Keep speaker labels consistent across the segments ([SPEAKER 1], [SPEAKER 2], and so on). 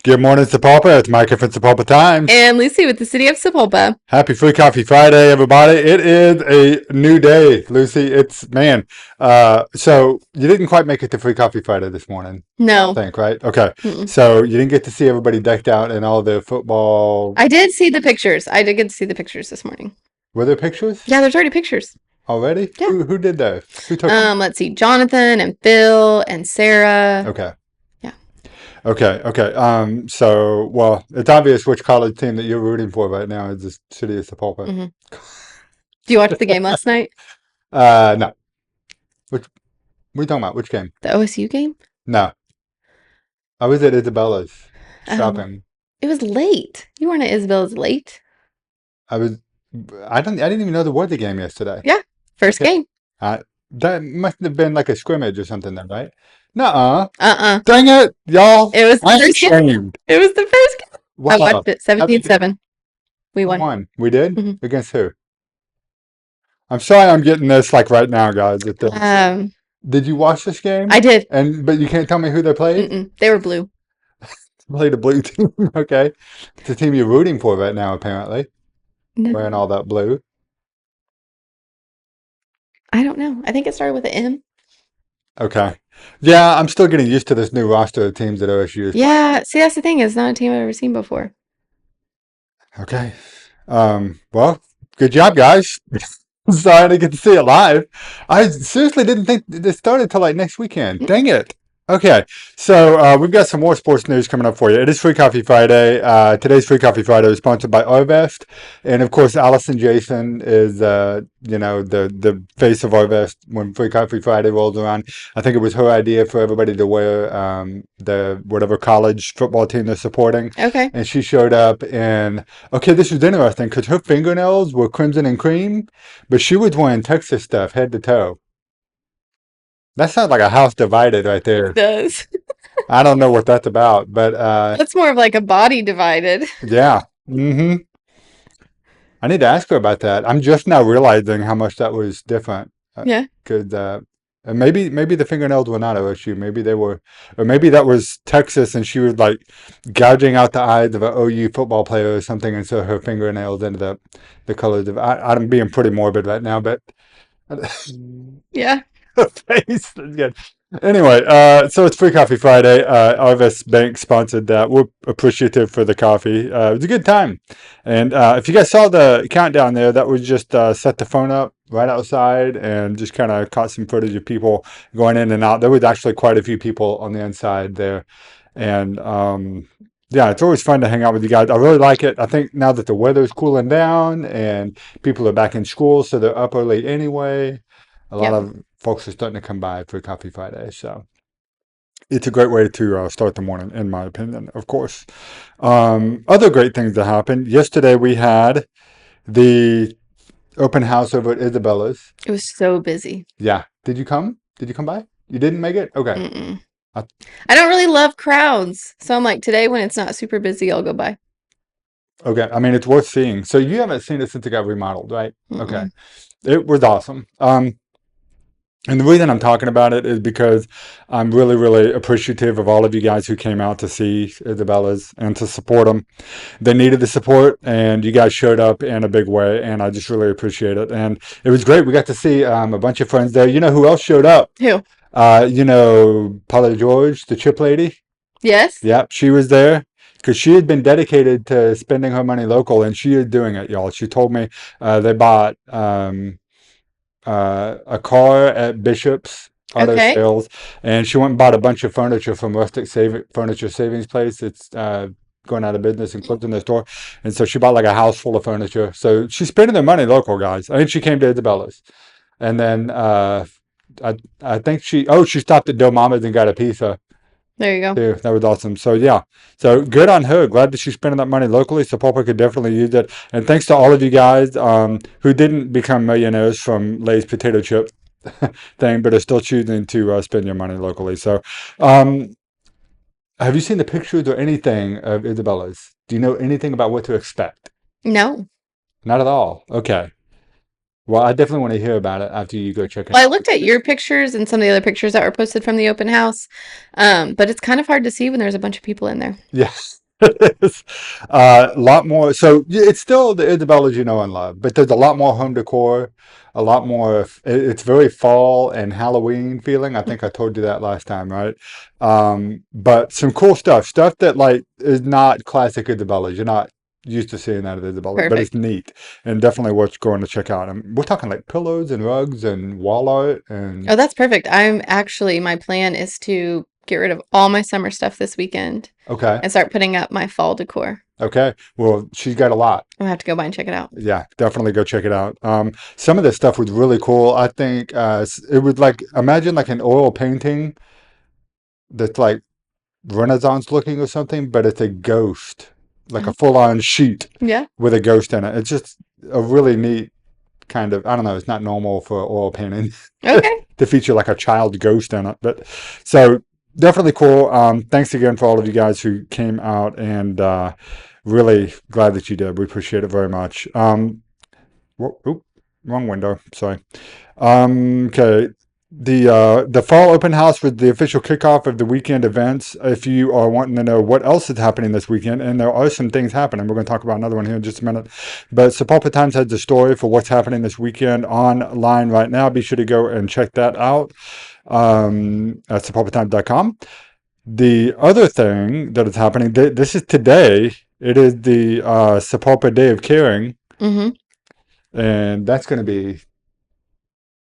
[SPEAKER 1] Good morning, Sapulpa. It's Micah from Sapulpa Times.
[SPEAKER 2] And Lucy with the City of Sapulpa.
[SPEAKER 1] Happy Free Coffee Friday, everybody. It is a new day, Lucy. So you didn't quite make it to Free Coffee Friday this morning, I
[SPEAKER 2] No.
[SPEAKER 1] think, right? Okay.
[SPEAKER 2] Mm-mm.
[SPEAKER 1] So you didn't get to see everybody decked out in all the football.
[SPEAKER 2] I did see the pictures. I did get to see the pictures this morning.
[SPEAKER 1] Were there pictures
[SPEAKER 2] Yeah, there's already pictures.
[SPEAKER 1] already?
[SPEAKER 2] Yeah.
[SPEAKER 1] Who did those? Who took them?
[SPEAKER 2] Let's see. Jonathan and Phil and Sarah.
[SPEAKER 1] Okay.
[SPEAKER 2] Yeah.
[SPEAKER 1] Okay. Well, it's obvious which college team that you're rooting for right now is the City of Sapulpa.
[SPEAKER 2] Mm-hmm. Do you watch the game last night?
[SPEAKER 1] No. What are you talking about? Which game?
[SPEAKER 2] The OSU game?
[SPEAKER 1] No. I was at Isabella's shopping.
[SPEAKER 2] It was late. You weren't at Isabella's late.
[SPEAKER 1] I didn't even know there was a game yesterday.
[SPEAKER 2] Yeah. First game.
[SPEAKER 1] That must have been like a scrimmage or something then, right? Nuh-uh.
[SPEAKER 2] Uh-uh.
[SPEAKER 1] Dang it, y'all.
[SPEAKER 2] It was the
[SPEAKER 1] I'm
[SPEAKER 2] first game.
[SPEAKER 1] ashamed.
[SPEAKER 2] It was the first game.
[SPEAKER 1] Wow.
[SPEAKER 2] I watched it. 17-7. We won.
[SPEAKER 1] We did?
[SPEAKER 2] Mhm.
[SPEAKER 1] Against who? I'm sorry I'm getting this like right now, guys. Did you watch this game?
[SPEAKER 2] I did.
[SPEAKER 1] But you can't tell me who they played?
[SPEAKER 2] Mm-mm. They were blue.
[SPEAKER 1] Played a blue team. Okay. It's a team you're rooting for right now, apparently.
[SPEAKER 2] No.
[SPEAKER 1] Wearing all that blue.
[SPEAKER 2] I don't know. I think it started with an M.
[SPEAKER 1] Okay. Yeah, I'm still getting used to this new roster of teams at OSU.
[SPEAKER 2] Yeah. See, that's the thing. It's not a team I've ever seen before.
[SPEAKER 1] Okay. Well, good job, guys. Sorry I didn't get to see it live. I seriously didn't think this started till like next weekend. Dang it. Okay, so we've got some more sports news coming up for you. It is Free Coffee Friday. Today's Free Coffee Friday is sponsored by Arvest, and of course, Allison Jason is the face of Arvest when Free Coffee Friday rolls around. I think it was her idea for everybody to wear the whatever college football team they're supporting.
[SPEAKER 2] Okay.
[SPEAKER 1] And she showed up in. Okay, this was interesting because her fingernails were crimson and cream, but she was wearing Texas stuff head to toe. That sounds like a house divided right there.
[SPEAKER 2] It does.
[SPEAKER 1] I don't know what that's about, but
[SPEAKER 2] That's more of like a body divided.
[SPEAKER 1] yeah. Mm-hmm. I need to ask her about that. I'm just now realizing how much that was different.
[SPEAKER 2] Yeah.
[SPEAKER 1] Because maybe the fingernails were not OSU. Maybe they were, or maybe that was Texas, and she was like gouging out the eyes of an OU football player or something, and so her fingernails ended up the colors of. I'm being pretty morbid right now, but
[SPEAKER 2] Yeah.
[SPEAKER 1] face. That's good. Anyway, so it's Free Coffee Friday. Arvest Bank sponsored that. We're appreciative for the coffee. It was a good time. And if you guys saw the countdown there, that was just set the phone up right outside and just kind of caught some footage of people going in and out. There was actually quite a few people on the inside there. And yeah, it's always fun to hang out with you guys. I really like it. I think now that the weather's cooling down and people are back in school, so they're up early anyway. A lot of folks are starting to come by for Coffee Friday, so it's a great way to start the morning, in my opinion, of course. Other great things that happened. Yesterday we had the open house over at Isabella's.
[SPEAKER 2] It was so busy.
[SPEAKER 1] Yeah. Did you come? Did you come by? You didn't make it? Okay.
[SPEAKER 2] Mm-mm. I don't really love crowds, so I'm like, today when it's not super busy, I'll go by.
[SPEAKER 1] Okay. I mean, it's worth seeing. So you haven't seen it since it got remodeled, right?
[SPEAKER 2] Mm-mm.
[SPEAKER 1] Okay. It was awesome. And the reason I'm talking about it is because I'm really, really appreciative of all of you guys who came out to see Isabella's and to support them. They needed the support, and you guys showed up in a big way, and I just really appreciate it. And it was great. We got to see a bunch of friends there. You know who else showed up?
[SPEAKER 2] Who?
[SPEAKER 1] Paula George, the chip lady.
[SPEAKER 2] Yes?
[SPEAKER 1] Yep, she was there. Because she had been dedicated to spending her money local, and she is doing it, y'all. She told me they bought a car at Bishop's Auto Sales, and she went and bought a bunch of furniture from Furniture Savings Place. It's going out of business and closing their store, and so she bought like a house full of furniture. So she's spending their money local, guys. I think she came to Isabella's, and then I think she stopped at Del Mama's and got a pizza.
[SPEAKER 2] There you go.
[SPEAKER 1] Too. That was awesome. So yeah, so good on her. Glad that she's spending that money locally. So Sapulpa could definitely use it. And thanks to all of you guys who didn't become millionaires from Lay's potato chip thing, but are still choosing to spend your money locally. So, have you seen the pictures or anything of Isabella's? Do you know anything about what to expect?
[SPEAKER 2] No.
[SPEAKER 1] Not at all. Okay. Well, I definitely want to hear about it after you go check it
[SPEAKER 2] Well, I
[SPEAKER 1] out.
[SPEAKER 2] looked at your pictures and some of the other pictures that were posted from the open house, but it's kind of hard to see when there's a bunch of people in there.
[SPEAKER 1] Yes. A lot more. So it's still the Isabellas you know and love, but there's a lot more home decor, a lot more. It's very fall and Halloween feeling. I think I told you that last time, right? But some cool stuff that like is not classic Isabellas. You're not used to seeing that at Isabella, but it's
[SPEAKER 2] Perfect.
[SPEAKER 1] neat and definitely worth going to check out. And we're talking like pillows and rugs and wall art
[SPEAKER 2] Oh,
[SPEAKER 1] and
[SPEAKER 2] that's perfect. My plan is to get rid of all my summer stuff this weekend
[SPEAKER 1] okay,
[SPEAKER 2] and start putting up my fall decor.
[SPEAKER 1] okay. Well, she's got a lot.
[SPEAKER 2] I'm gonna have to go by and check it out.
[SPEAKER 1] Yeah, definitely go check it out. Some of this stuff was really cool. I think it was like imagine like an oil painting that's like Renaissance looking or something, but it's a ghost, like a full-on sheet
[SPEAKER 2] Yeah.
[SPEAKER 1] with a ghost in it. It's just a really neat kind of, I don't know, it's not normal for oil painting
[SPEAKER 2] Okay.
[SPEAKER 1] to feature like a child ghost in it. But so definitely cool. Thanks again for all of you guys who came out and really glad that you did. We appreciate it very much. Wrong window. Sorry. Okay. The fall open house was the official kickoff of the weekend events. If you are wanting to know what else is happening this weekend, and there are some things happening, we're going to talk about another one here in just a minute. But Sapulpa Times has the story for what's happening this weekend online right now. Be sure to go and check that out at sapulpatimes.com. The other thing that is happening, this is today. It is the Sapulpa Day of Caring,
[SPEAKER 2] Mm-hmm.
[SPEAKER 1] and that's going to be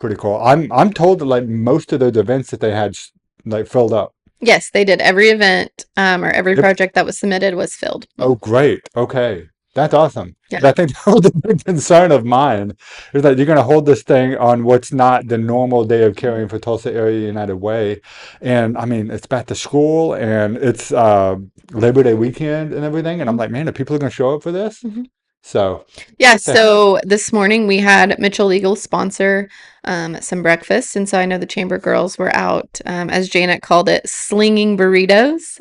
[SPEAKER 1] pretty cool. I'm told that like most of those events that they had like filled up.
[SPEAKER 2] Yes, they did. Every event or every
[SPEAKER 1] Yep.
[SPEAKER 2] project that was submitted was filled.
[SPEAKER 1] Oh, great. Okay. That's awesome.
[SPEAKER 2] Yeah.
[SPEAKER 1] I think that was a big concern of mine is that you're going to hold this thing on what's not the normal day of caring for Tulsa Area United Way. And I mean, it's back to school and it's Labor Day weekend and everything. And I'm like, man, are people going to show up for this?
[SPEAKER 2] Mhm.
[SPEAKER 1] So,
[SPEAKER 2] Yeah,
[SPEAKER 1] what the heck?
[SPEAKER 2] so this morning we had Mitchell Legal sponsor some breakfast, and so I know the Chamber girls were out, as Janet called it, slinging burritos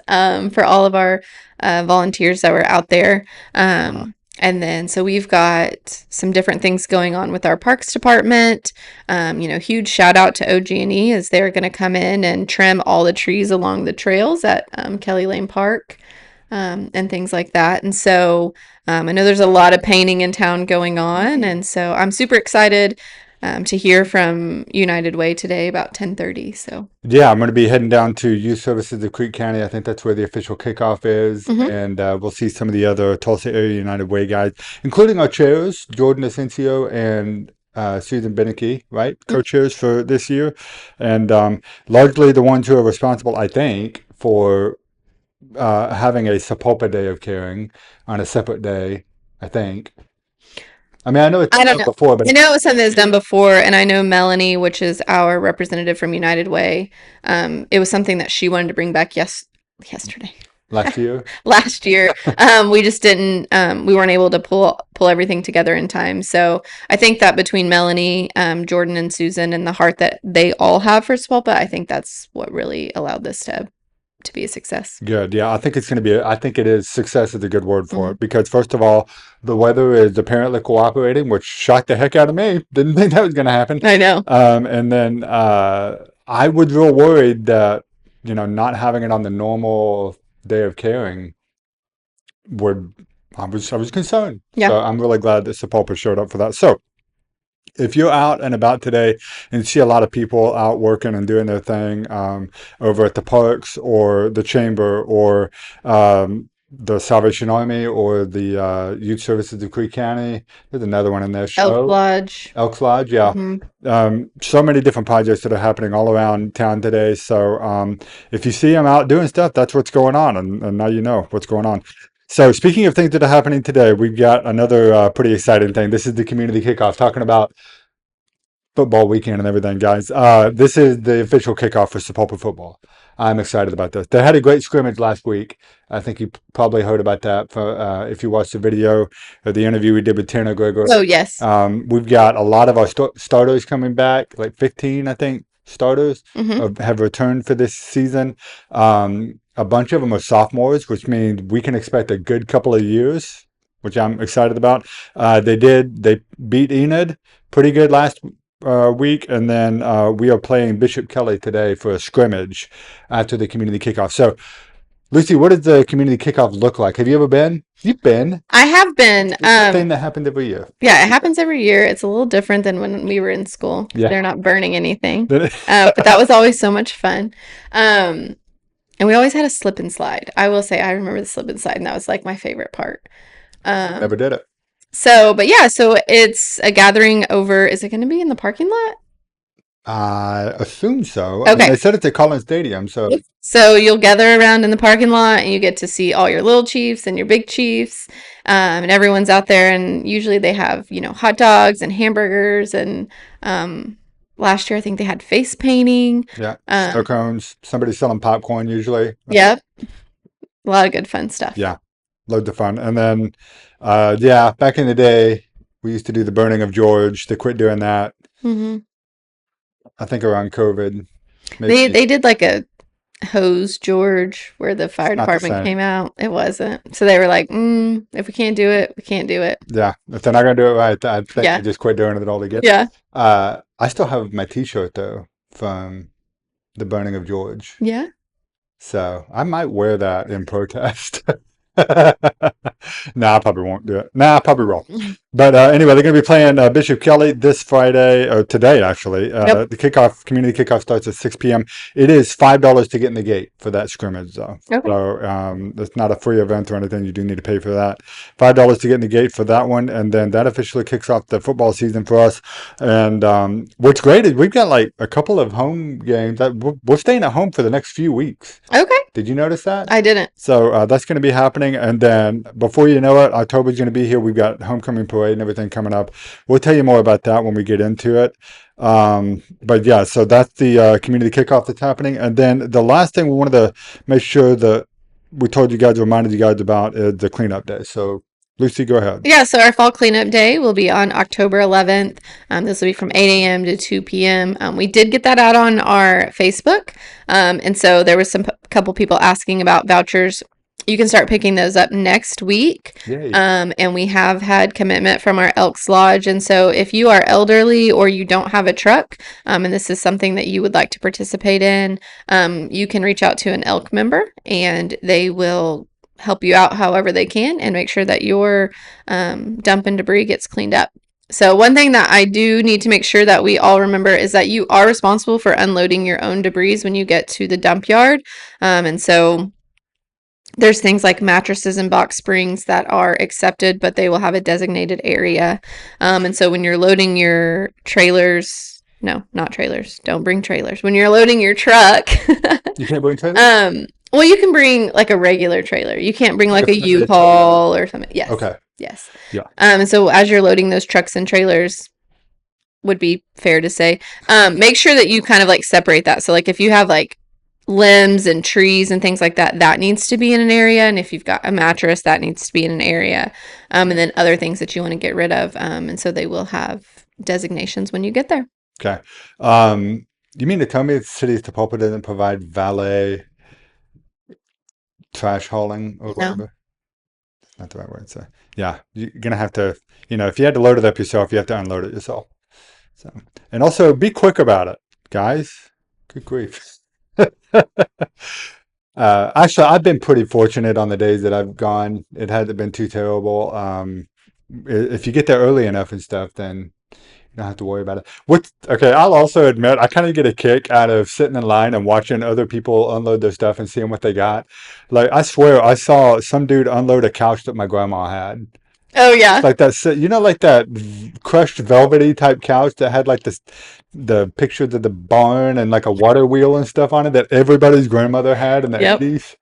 [SPEAKER 2] for all of our volunteers that were out there.
[SPEAKER 1] Uh,
[SPEAKER 2] And then so we've got some different things going on with our Parks Department. Huge shout out to OG&E as they're going to come in and trim all the trees along the trails at Kelley Lane Park. And things like that. And so I know there's a lot of painting in town going on, and so I'm super excited to hear from United Way today about 10:30. So,
[SPEAKER 1] Yeah, I'm going to be heading down to Youth Services of Creek County. I think that's where the official kickoff is.
[SPEAKER 2] mhm.
[SPEAKER 1] And we'll see some of the other Tulsa Area United Way guys, including our chairs, Jordan Asensio and Susan Beneke, right? Co-chairs for this year. And largely the ones who are responsible, I think, for having a Sapulpa Day of Caring on a separate day, I think. I mean, I know it's
[SPEAKER 2] I
[SPEAKER 1] been
[SPEAKER 2] don't
[SPEAKER 1] done
[SPEAKER 2] know.
[SPEAKER 1] before, but
[SPEAKER 2] I know it was something that's done before, and I know Melanie, which is our representative from United Way, it was something that she wanted to bring back yesterday.
[SPEAKER 1] last year.
[SPEAKER 2] Last year, we just didn't. We weren't able to pull everything together in time. So I think that between Melanie, Jordan, and Susan, and the heart that they all have for Swelpa, I think that's what really allowed this to be a success.
[SPEAKER 1] Good. Yeah, I think it's going to be, I think it is, success is a good word for
[SPEAKER 2] Mhm.
[SPEAKER 1] it because, first of all, the weather is apparently cooperating, which shocked the heck out of me. Didn't think that was going to happen.
[SPEAKER 2] I know.
[SPEAKER 1] And then I was real worried that, not having it on the normal day of caring would, I was concerned.
[SPEAKER 2] Yeah.
[SPEAKER 1] So I'm really glad that Sapulpa showed up for that. So, if you're out and about today and see a lot of people out working and doing their thing over at the parks or the chamber or the Salvation Army or the Youth Services of Creek County, there's another one in there.
[SPEAKER 2] Elk Lodge.
[SPEAKER 1] Elks Lodge, yeah.
[SPEAKER 2] Mhm.
[SPEAKER 1] So many different projects that are happening all around town today. So if you see them out doing stuff, that's what's going on. And now you know what's going on. So speaking of things that are happening today, we've got another pretty exciting thing. This is the Community Kickoff, talking about football weekend and everything, guys. This is the official kickoff for Sapulpa football. I'm excited about this. They had a great scrimmage last week. I think you probably heard about that if you watched the video or the interview we did with Tanner Gregor.
[SPEAKER 2] Oh, yes.
[SPEAKER 1] We've got a lot of our starters coming back, like 15, I think, starters
[SPEAKER 2] Hmm.
[SPEAKER 1] have returned for this season. A bunch of them are sophomores, which means we can expect a good couple of years, which I'm excited about. They beat Enid pretty good last week, and then we are playing Bishop Kelley today for a scrimmage after the community kickoff. So, Lucy, what does the community kickoff look like? Have you ever been? You've been.
[SPEAKER 2] I have been.
[SPEAKER 1] It's a thing that happens every year.
[SPEAKER 2] Yeah, it happens every year. It's a little different than when we were in school.
[SPEAKER 1] Yeah.
[SPEAKER 2] They're not burning anything. But that was always so much fun. And we always had a slip and slide. I will say I remember the slip and slide, and that was like my favorite part.
[SPEAKER 1] Never did it.
[SPEAKER 2] So it's a gathering over, is it going to be in the parking lot?
[SPEAKER 1] I assume so.
[SPEAKER 2] Okay.
[SPEAKER 1] I mean, they said it's at Collins Stadium, so.
[SPEAKER 2] So you'll gather around in the parking lot, and you get to see all your little chiefs and your big chiefs, and everyone's out there. And usually they have, hot dogs and hamburgers. And last year I think they had face painting.
[SPEAKER 1] Yeah, snow cones. Somebody selling popcorn usually.
[SPEAKER 2] Yep, a lot of good fun stuff.
[SPEAKER 1] Yeah, loads of fun. And then, back in the day, we used to do the burning of George. They quit doing that.
[SPEAKER 2] Mm-hmm.
[SPEAKER 1] I think around COVID.
[SPEAKER 2] They did like a hose George where the fire department came out. It wasn't. So they were like, if we can't do it, we can't do it.
[SPEAKER 1] Yeah. If they're not going to do it right, I think they just quit doing it altogether.
[SPEAKER 2] Yeah.
[SPEAKER 1] I still have my t-shirt though from the burning of George.
[SPEAKER 2] Yeah.
[SPEAKER 1] So I might wear that in protest. I probably won't do it. I probably will. But anyway, they're going to be playing Bishop Kelley this Friday, or today actually. The community kickoff starts at 6 p.m. It is $5 to get in the gate for that scrimmage, though. Okay. So it's not a free event or anything. You do need to pay for that. $5 to get in the gate for that one, and then that officially kicks off the football season for us. And what's great is we've got like a couple of home games. We're staying at home for the next few weeks.
[SPEAKER 2] Okay.
[SPEAKER 1] Did you notice that?
[SPEAKER 2] I didn't.
[SPEAKER 1] So that's going to be happening. And then before you know it, October's going to be here. We've got homecoming parade and everything coming up. We'll tell you more about that when we get into it. But yeah, so that's the community kickoff that's happening. And then the last thing we wanted to make sure that we reminded you guys about is the cleanup day. So Lucy, go ahead.
[SPEAKER 2] Yeah, so our fall cleanup day will be on October 11th. This will be from 8 a.m. to 2 p.m. We did get that out on our Facebook. And so there was couple people asking about vouchers. You can start picking those up next week. And we have had commitment from our Elks Lodge. And so if you are elderly or you don't have a truck, and this is something that you would like to participate in, you can reach out to an Elk member and they will help you out however they can and make sure that your dump and debris gets cleaned up. So one thing that I do need to make sure that we all remember is that you are responsible for unloading your own debris when you get to the dump yard. And so there's things like mattresses and box springs that are accepted, but they will have a designated area. And so when you're loading your trailers, no, not trailers, don't bring trailers. When you're loading your truck,
[SPEAKER 1] you can't bring trailers?
[SPEAKER 2] Well, you can bring like a regular trailer. You can't bring like a U-Haul or something. Yes.
[SPEAKER 1] Okay.
[SPEAKER 2] Yes.
[SPEAKER 1] Yeah.
[SPEAKER 2] And so as you're loading those trucks and trailers, would be fair to say, make sure that you kind of like separate that. So like if you have like limbs and trees and things like that, that needs to be in an area. And if you've got a mattress, that needs to be in an area. And then other things that you want to get rid of. And so they will have designations when you get there.
[SPEAKER 1] Okay. You mean to tell me the city of Sapulpa doesn't provide valet trash hauling or whatever? No. Not the right word. So yeah, you're gonna have to, if you had to load it up yourself, you have to unload it yourself. So, and also be quick about it, guys. Good grief. Actually, I've been pretty fortunate on the days that I've gone. It hasn't been too terrible. If you get there early enough and stuff, then you don't have to worry about it. Okay, I'll also admit, I kind of get a kick out of sitting in line and watching other people unload their stuff and seeing what they got. Like, I swear, I saw some dude unload a couch that my grandma had.
[SPEAKER 2] Oh, yeah.
[SPEAKER 1] Like that, like that crushed velvety type couch that had like the pictures of the barn and like a water wheel and stuff on it that everybody's grandmother had in the 80s.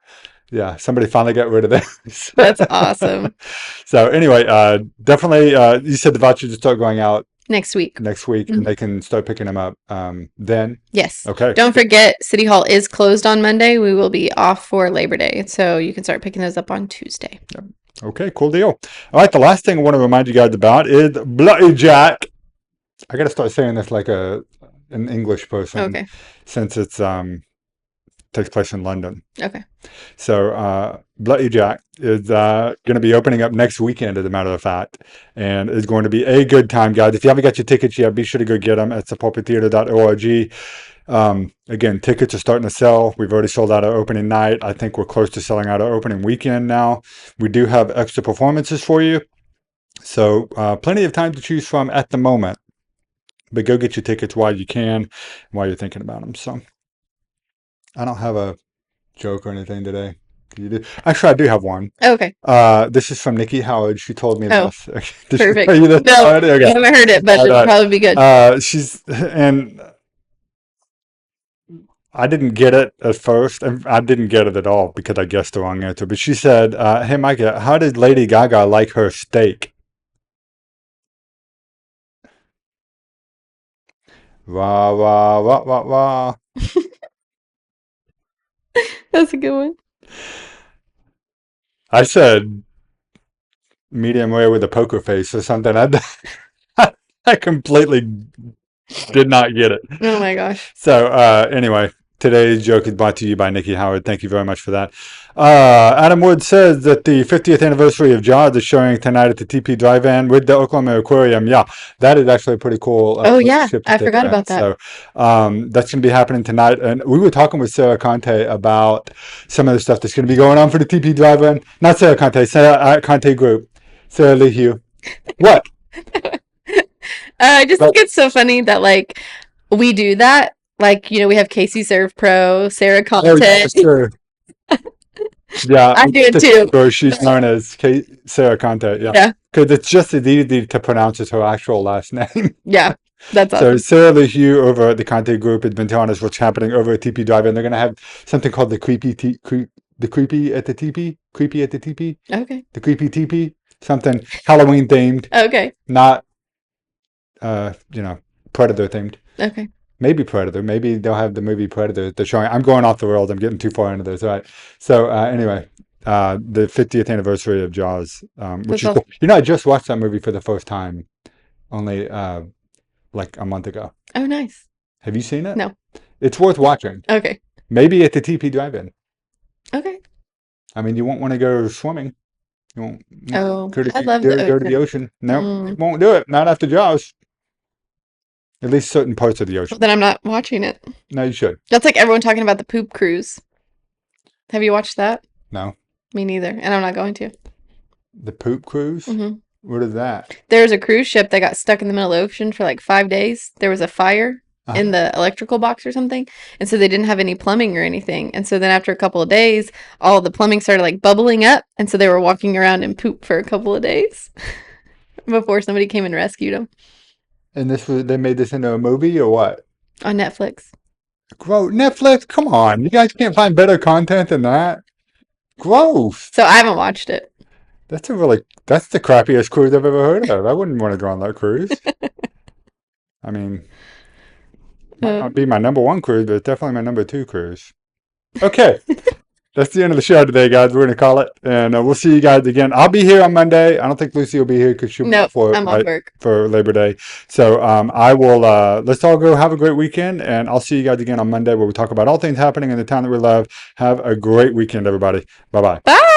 [SPEAKER 1] Yeah, somebody finally got rid of that.
[SPEAKER 2] That's awesome.
[SPEAKER 1] So anyway, definitely, you said the vouchers start going out
[SPEAKER 2] next week,
[SPEAKER 1] mm-hmm. and they can start picking them up then.
[SPEAKER 2] Yes.
[SPEAKER 1] Okay.
[SPEAKER 2] Don't forget, City Hall is closed on Monday. We will be off for Labor Day, so you can start picking those up on Tuesday.
[SPEAKER 1] Yep. Okay, cool deal. All right, the last thing I want to remind you guys about is Bloody Jack. I got to start saying this like an English person, since it's takes place in London.
[SPEAKER 2] Okay.
[SPEAKER 1] So Bloody Jack is going to be opening up next weekend, as a matter of fact, and is going to be a good time, guys. If you haven't got your tickets yet, be sure to go get them at sapulpatheater.org. Again, tickets are starting to sell. We've already sold out our opening night. I think we're close to selling out our opening weekend now. We do have extra performances for you. So plenty of time to choose from at the moment. But go get your tickets while you can, while you're thinking about them. So I don't have a joke or anything today. You do? Actually, I do have one.
[SPEAKER 2] Okay.
[SPEAKER 1] This is from Nikki Howard. She told me this. Did
[SPEAKER 2] Perfect.
[SPEAKER 1] She tell you this already? Okay.
[SPEAKER 2] I haven't heard it, but it'll probably be good.
[SPEAKER 1] And I didn't get it at first, and I didn't get it at all because I guessed the wrong answer. But she said, "Hey, Micah, how did Lady Gaga like her steak?" Wah wah wah wah wah.
[SPEAKER 2] That's a good one.
[SPEAKER 1] I said medium rare with a poker face or something. I completely did not get it.
[SPEAKER 2] Oh my gosh.
[SPEAKER 1] So anyway, today's joke is brought to you by Nikki Howard. Thank you very much for that. Adam Wood says that the 50th anniversary of Jaws is showing tonight at the TP Drive-In with the Oklahoma Aquarium. Yeah, that is actually a pretty cool.
[SPEAKER 2] Oh yeah, I forgot about that.
[SPEAKER 1] So that's going to be happening tonight. And we were talking with Sarah Conte about some of the stuff that's going to be going on for the TP Drive-In. Not Sarah Conte, Sarah Conte Group. Sarah Lee Hugh. What?
[SPEAKER 2] I just think it's so funny that like we do that. Like, we have Casey Serve Pro, Sarah Conte.
[SPEAKER 1] Oh, yeah, sure. Yeah,
[SPEAKER 2] I do it too.
[SPEAKER 1] Or she's known as Sarah Conte. Yeah, because it's just as easy to pronounce as her actual last name.
[SPEAKER 2] Yeah, that's
[SPEAKER 1] So
[SPEAKER 2] awesome.
[SPEAKER 1] Sarah Lee Hugh over at the Conte Group has been telling us what's happening over at TP Drive-In. They're going to have something called the Creepy at the TP.
[SPEAKER 2] Okay.
[SPEAKER 1] The Creepy TP, something Halloween themed.
[SPEAKER 2] Okay.
[SPEAKER 1] Not, Predator themed.
[SPEAKER 2] Okay.
[SPEAKER 1] Maybe Predator. Maybe they'll have the movie Predator. They're showing. I'm going off the world. I'm getting too far into this. All right. So anyway, the 50th anniversary of Jaws, which is cool. I just watched that movie for the first time, only like a month ago.
[SPEAKER 2] Oh, nice.
[SPEAKER 1] Have you seen it?
[SPEAKER 2] No.
[SPEAKER 1] It's worth watching.
[SPEAKER 2] Okay.
[SPEAKER 1] Maybe at the TP Drive-In.
[SPEAKER 2] Okay.
[SPEAKER 1] I mean, you won't want to go swimming. You won't.
[SPEAKER 2] I love the ocean.
[SPEAKER 1] Go to the ocean. No, you won't do it. Not after Jaws. At least certain parts of the ocean.
[SPEAKER 2] Well, then I'm not watching it.
[SPEAKER 1] No, you should.
[SPEAKER 2] That's like everyone talking about the poop cruise. Have you watched that?
[SPEAKER 1] No.
[SPEAKER 2] Me neither. And I'm not going to.
[SPEAKER 1] The poop cruise?
[SPEAKER 2] Mm-hmm.
[SPEAKER 1] What is that?
[SPEAKER 2] There's a cruise ship that got stuck in the middle of the ocean for like 5 days. There was a fire in the electrical box or something. And so they didn't have any plumbing or anything. And so then after a couple of days, all the plumbing started like bubbling up. And so they were walking around in poop for a couple of days before somebody came and rescued them.
[SPEAKER 1] And they made this into a movie or what?
[SPEAKER 2] On Netflix.
[SPEAKER 1] Gross. Netflix? Come on. You guys can't find better content than that? Gross.
[SPEAKER 2] So I haven't watched it.
[SPEAKER 1] That's the crappiest cruise I've ever heard of. I wouldn't want to go on that cruise. I mean, might not be my number one cruise, but it's definitely my number 2 cruise. Okay. That's the end of the show today, guys. We're going to call it. And we'll see you guys again. I'll be here on Monday. I don't think Lucy will be here because she'll be
[SPEAKER 2] I'm off work
[SPEAKER 1] for Labor Day. So I will, let's all go have a great weekend. And I'll see you guys again on Monday where we talk about all things happening in the town that we love. Have a great weekend, everybody. Bye-bye.
[SPEAKER 2] Bye.